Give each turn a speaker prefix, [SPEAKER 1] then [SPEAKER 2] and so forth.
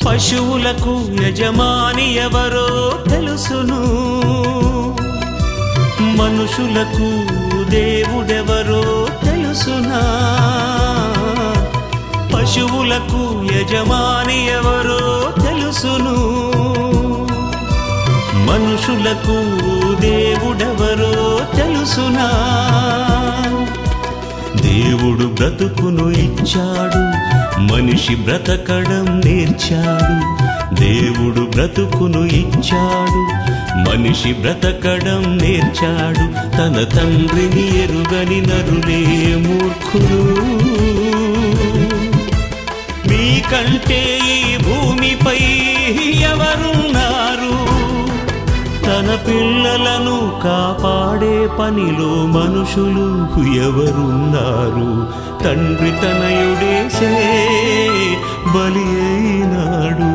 [SPEAKER 1] పశువులకు యజమాని ఎవరో తెలుసును, మనుషులకు దేవుడెవరో తెలుసునా? పశువులకు యజమాని ఎవరో తెలుసును, మనుషులకు దేవుడెవరో తెలుసునా? దేవుడు బ్రతుకును ఇచ్చాడు, మనిషి బ్రతకడం నేర్చాడు. దేవుడు బ్రతుకును ఇచ్చాడు, మనిషి బ్రతకడం నేర్చాడు. తన తండ్రిని ఎరుగని నరులే మూర్ఖులు. మీకంటే ఈ భూమిపై ఎవరున్నారు? తన పిల్లలను కాపాడే పనిలో మనుషులు ఎవరున్నారు? తండ్రి తనయుడేసే బలి అయినాడు.